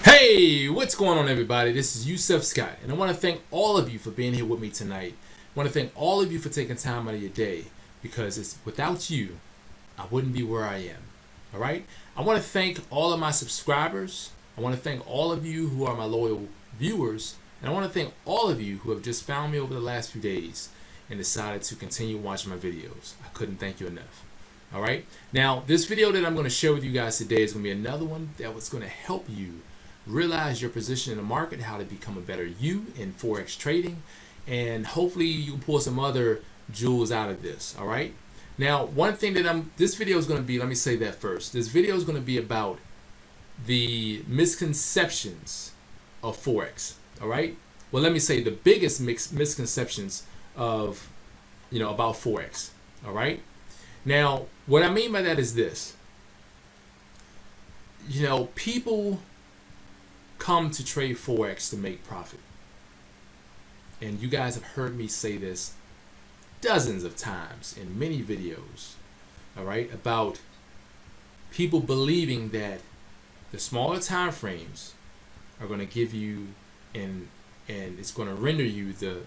Hey, what's going on, everybody? This is Yusef Scott, and I want to thank all of you for being here with me tonight. I want to thank all of you for taking time out of your day, because it's without you, I wouldn't be where I am. All right? I want to thank all of my subscribers. I want to thank all of you who are my loyal viewers, and I want to thank all of you who have just found me over the last few days and decided to continue watching my videos. I couldn't thank you enough. All right? Now, this video that I'm going to share with you guys today is going to be another one that was going to help you realize your position in the market, how to become a better you in Forex trading, and hopefully you can pull some other jewels out of this. All right. Now, one thing that this video is going to be, let me say that first. This video is going to be about the misconceptions of Forex. All right. Well, let me say the biggest misconceptions of, about Forex. All right. Now, what I mean by that is this. People come to trade Forex to make profit. And you guys have heard me say this dozens of times in many videos, all right, about people believing that the smaller time frames are going to give you and it's going to render you the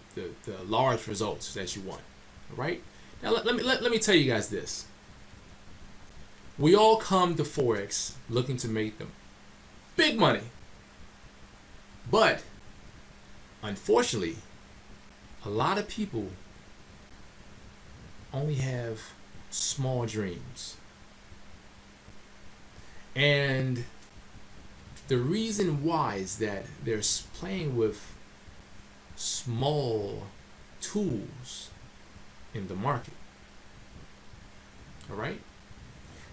large results that you want. All right. Now let me tell you guys this. We all come to Forex looking to make them big money. But unfortunately, a lot of people only have small dreams. And the reason why is that they're playing with small tools in the market. All right?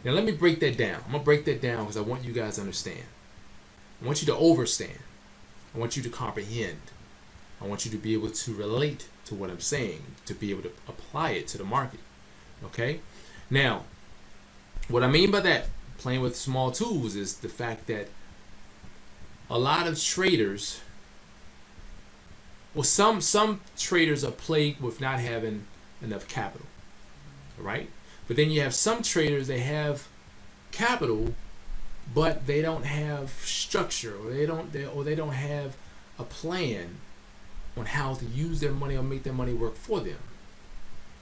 Now let me break that down. I'm going to break that down because I want you guys to understand. I want you to understand. I want you to comprehend. I want you to be able to relate to what I'm saying, to be able to apply it to the market. Okay? Now, what I mean by that, playing with small tools, is the fact that a lot of traders, some traders are plagued with not having enough capital. Right? But then you have some traders, they have capital, but they don't have structure, or they don't have a plan on how to use their money or make their money work for them.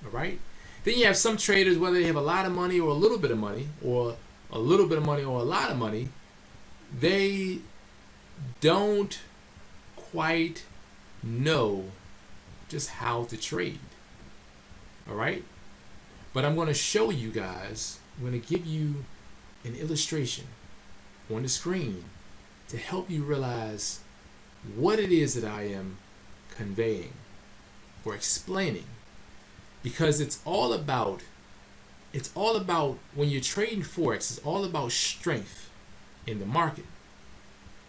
All right. Then you have some traders, whether they have a lot of money or a little bit of money, or a little bit of money or a lot of money, they don't quite know just how to trade. All right. But I'm going to show you guys. I'm going to give you an illustration on the screen to help you realize what it is that I am conveying or explaining, because it's all about when you're trading Forex, it's all about strength in the market.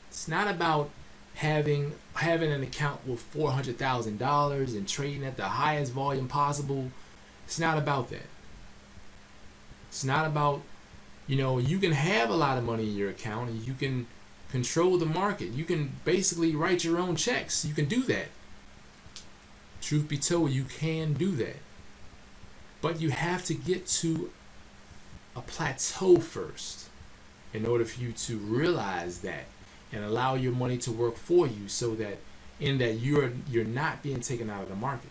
It's not about having an account with $400,000 and trading at the highest volume possible. It's not about that. It's not about, you can have a lot of money in your account and you can control the market. You can basically write your own checks. You can do that. Truth be told, you can do that. But you have to get to a plateau first in order for you to realize that and allow your money to work for you, so that you're not being taken out of the market.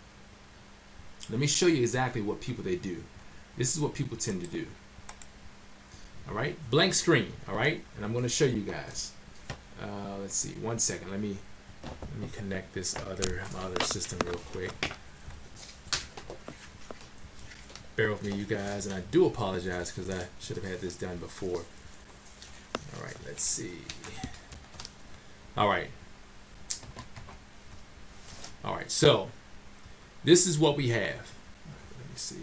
Let me show you exactly what people they do. This is what people tend to do. All right, blank screen. All right, and I'm going to show you guys. Let's see. 1 second. Let me connect my other system real quick. Bear with me, you guys, and I do apologize because I should have had this done before. All right, let's see. All right. So this is what we have. Let me see.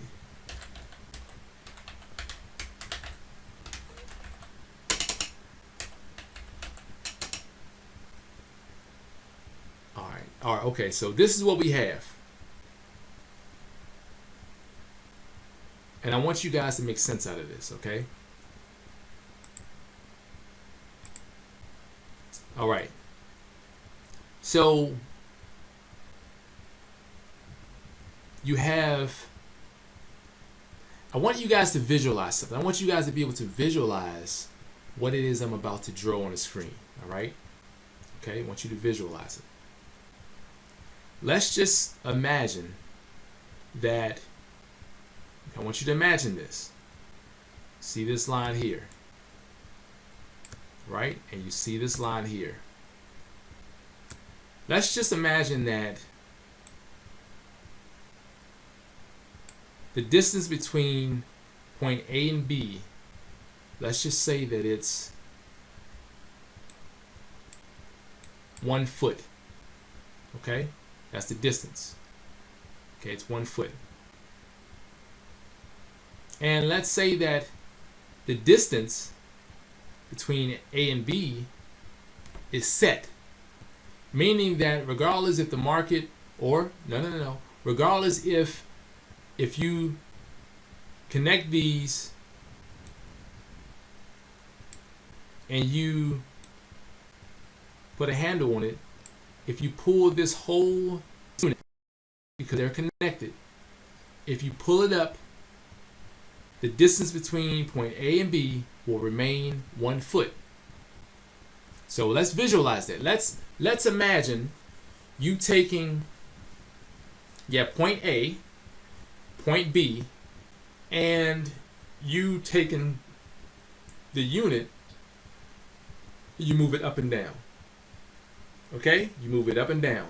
All right, okay, so this is what we have. And I want you guys to make sense out of this, okay? All right. So you have, I want you guys to visualize something. I want you guys to be able to visualize what it is I'm about to draw on the screen, all right? Okay, I want you to visualize it. Let's just imagine that, I want you to imagine this. See this line here, right? And you see this line here. Let's just imagine that the distance between point A and B, let's just say that it's 1 foot. Okay, that's the distance. Okay, it's 1 foot. And let's say that the distance between A and B is set, meaning that regardless if the market, or no, regardless if you connect these and you put a handle on it, if you pull this whole unit, because they're connected, if you pull it up, the distance between point A and B will remain 1 foot. So let's visualize that. Let's imagine you taking point A, point B, and you taking the unit, you move it up and down. Okay? You move it up and down.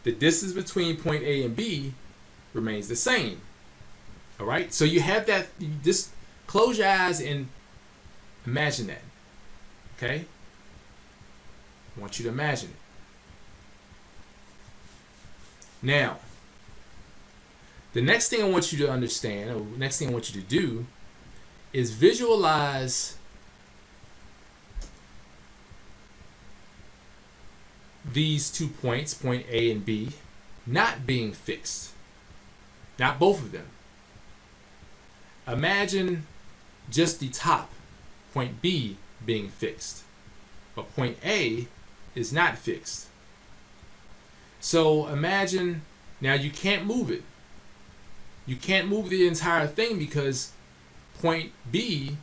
The distance between point A and B remains the same. All right? So you have that, just close your eyes and imagine that. Okay? I want you to imagine it. Now, the next thing I want you to understand, or next thing I want you to do, is visualize these 2 points, point A and B, not being fixed. Not both of them. Imagine just the top, point B, being fixed. But point A is not fixed. So imagine, now you can't move it. You can't move the entire thing because point B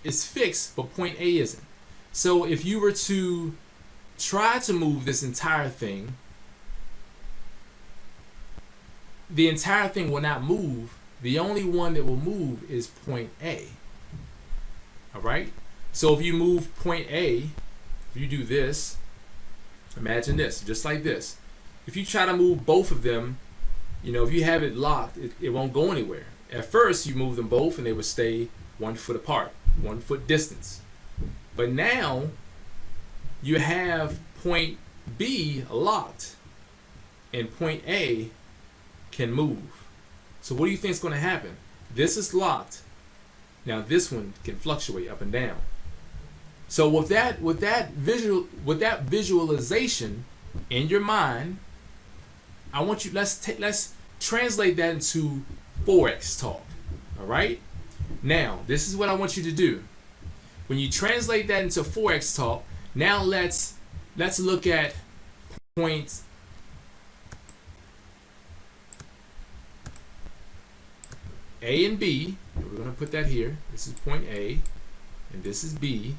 is fixed, but point A isn't. So if you were to try to move this entire thing, the entire thing will not move. The only one that will move is point A. All right? So if you move point A, if you do this, imagine this, just like this. If you try to move both of them, if you have it locked, it won't go anywhere. At first, you move them both and they would stay 1 foot apart, 1 foot distance. But now, you have point B locked and point A can move. So what do you think is going to happen? This is locked. Now this one can fluctuate up and down. So with that visualization in your mind, I want you, let's translate that into Forex talk. All right? Now, this is what I want you to do. When you translate that into Forex talk, now let's look at points A and B. We're going to put that here. This is point A and this is B.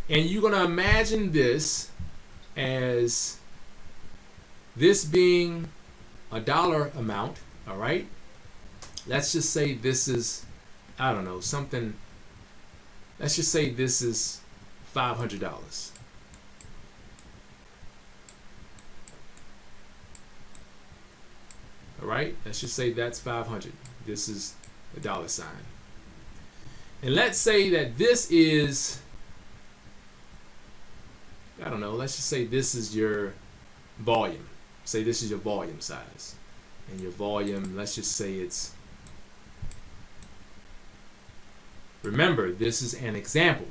And you're going to imagine this as this being a dollar amount, all right? Let's just say this is, I don't know, something, let's just say this is $500. All right, let's just say that's 500. This is a dollar sign. And let's say that this is, I don't know, let's just say this is your volume. Say this is your volume size. And your volume, let's just say it's, remember, this is an example.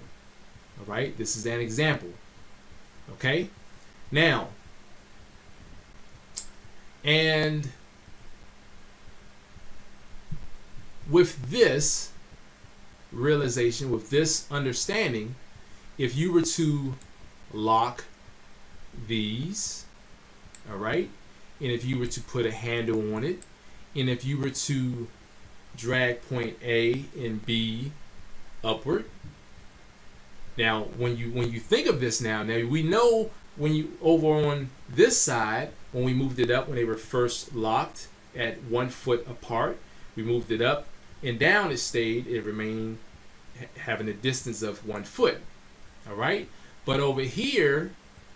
All right, this is an example. Okay, now, and with this realization, with this understanding, if you were to lock these, all right, and if you were to put a handle on it, and if you were to drag point A and B upward, Now, when you think of this now we know when you over on this side, when we moved it up when they were first locked at 1 foot apart, we moved it up and down. It remained having a distance of 1 foot. All right, but over here,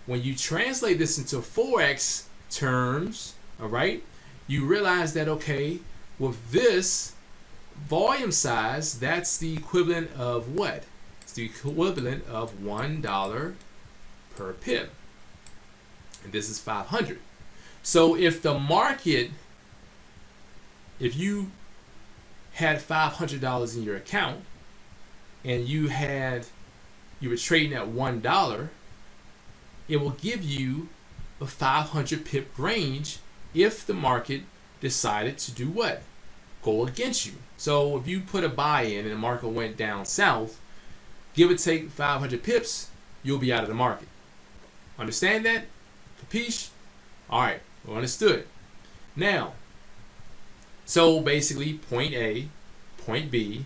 when you translate this into Forex terms, all right, you realize that okay, with this volume size, that's the equivalent of what? It's the equivalent of $1 per pip, and this is 500. So if the market, if you had $500 in your account and you were trading at $1, it will give you a 500 pip range if the market decided to do what? Go against you. So if you put a buy in and the market went down south, give or take 500 pips, you'll be out of the market. Understand that? Capiche? All right, well understood. Now, so basically point A, point B,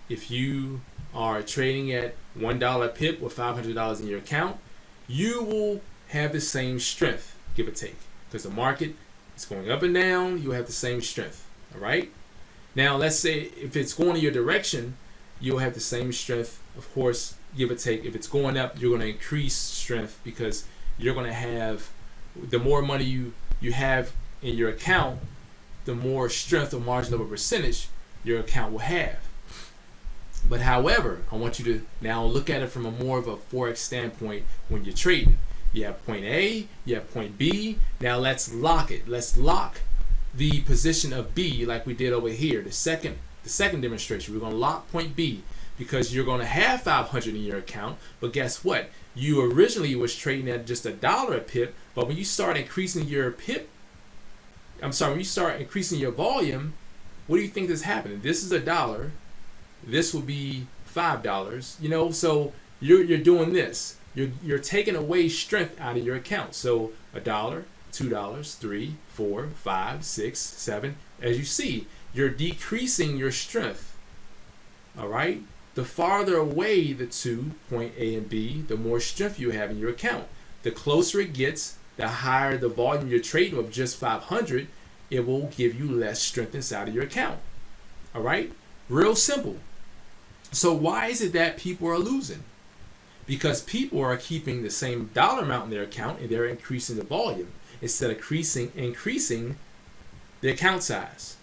if you are trading at $1 pip with $500 in your account, you will have the same strength, give or take, because the market is going up and down. You'll have the same strength. All right. Now let's say if it's going in your direction, you'll have the same strength, of course, give or take. If it's going up, you're going to increase strength because you're going to have, the more money you have in your account, the more strength or margin of a percentage your account will have. But however, I want you to now look at it from a more of a Forex standpoint when you're trading. You have point A, you have point B. Now let's lock it. Let's lock the position of B like we did over here. The second demonstration, we're going to lock point B because you're going to have 500 in your account. But guess what? You originally was trading at just $1 a pip, but when you start increasing your when you start increasing your volume, what do you think is happening? This is $1. This will be $5. You know, so you're doing this. You're taking away strength out of your account. So $1, $2, $3, $4, $5, $6, $7. As you see, you're decreasing your strength. All right. The farther away the two, point A and B, the more strength you have in your account. The closer it gets, the higher the volume you're trading with, just 500, it will give you less strength inside of your account. All right. Real simple. So why is it that people are losing? Because people are keeping the same dollar amount in their account and they're increasing the volume instead of increasing the account size.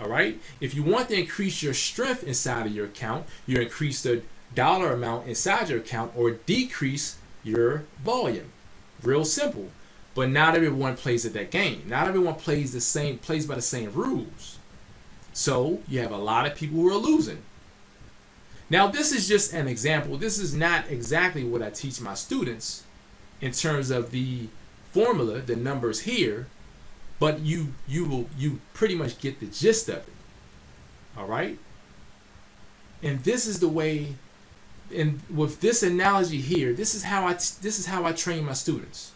All right. If you want to increase your strength inside of your account, you increase the dollar amount inside your account or decrease your volume. Real simple. But not everyone plays at that game. Not everyone plays by the same rules. So you have a lot of people who are losing. Now, this is just an example. This is not exactly what I teach my students in terms of the formula, the numbers here, but you pretty much get the gist of it. All right? And this is the way, and with this analogy here, this is how I train my students.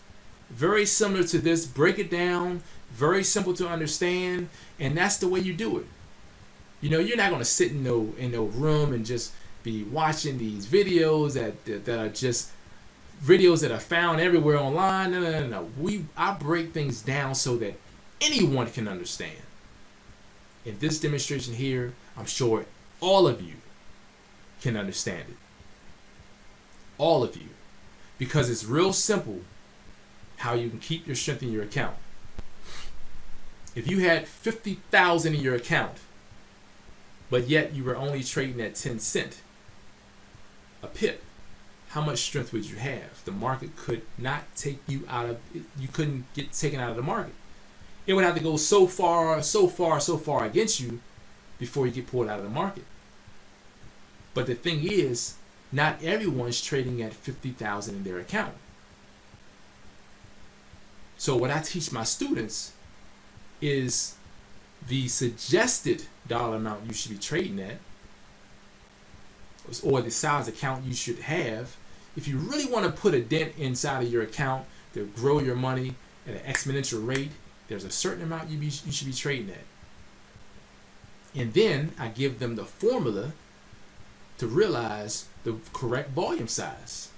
Very similar to this, break it down, very simple to understand, and that's the way you do it. You know, you're not going to sit in no room and just be watching these videos that are just videos that are found everywhere online. No. I break things down so that anyone can understand. In this demonstration here, I'm sure all of you can understand it. All of you. Because it's real simple how you can keep your strength in your account. If you had 50,000 in your account, but yet you were only trading at 10 cents a pip, how much strength would you have? The market could not take you out of, you couldn't get taken out of the market. It would have to go so far against you before you get pulled out of the market. But the thing is, not everyone's trading at 50,000 in their account. So what I teach my students is the suggested dollar amount you should be trading at, or the size account you should have. If you really want to put a dent inside of your account to grow your money at an exponential rate, there's a certain amount you should be trading at. And then I give them the formula to realize the correct volume size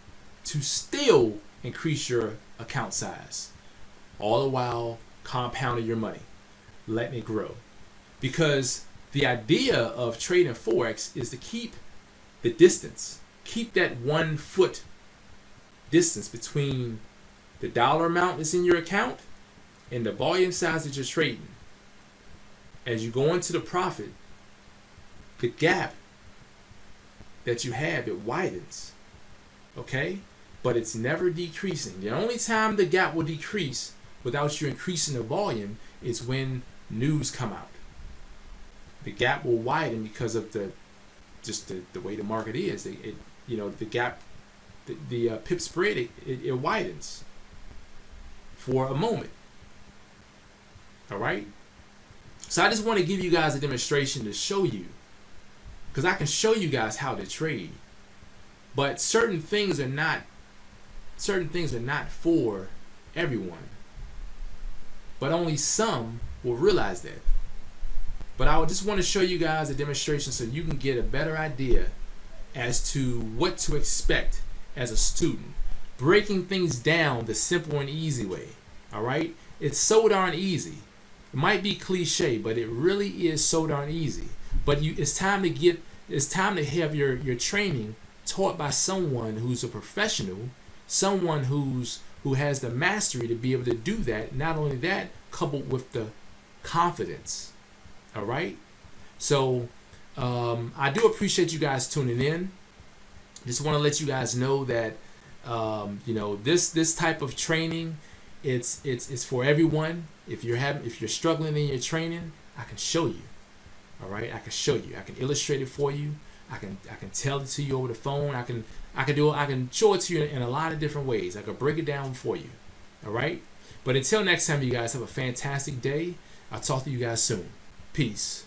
to still increase your account size, all the while compounding your money, letting it grow. Because the idea of trading Forex is to keep the distance, keep that 1 foot distance between the dollar amount that's in your account and the volume size that you're trading. As you go into the profit, the gap that you have, it widens. Okay? But it's never decreasing. The only time the gap will decrease without you increasing the volume is when news come out. The gap will widen because of the way the market is. The gap, the pip spread, it widens for a moment. All right? So I just want to give you guys a demonstration to show you, because I can show you guys how to trade, but certain things are not for everyone. But only some will realize that. But I just want to show you guys a demonstration so you can get a better idea as to what to expect as a student. Breaking things down the simple and easy way. All right? It's so darn easy. It might be cliche, but it really is so darn easy. But it's time to have your training taught by someone who's a professional, someone who has the mastery to be able to do that. Not only that, coupled with the confidence. All right. So I do appreciate you guys tuning in. Just want to let you guys know that this type of training, it's for everyone. If you're struggling in your training, I can show you. All right, I can show you. I can illustrate it for you. I can tell it to you over the phone. I can show it to you in a lot of different ways. I can break it down for you. All right. But until next time, you guys have a fantastic day. I'll talk to you guys soon. Peace.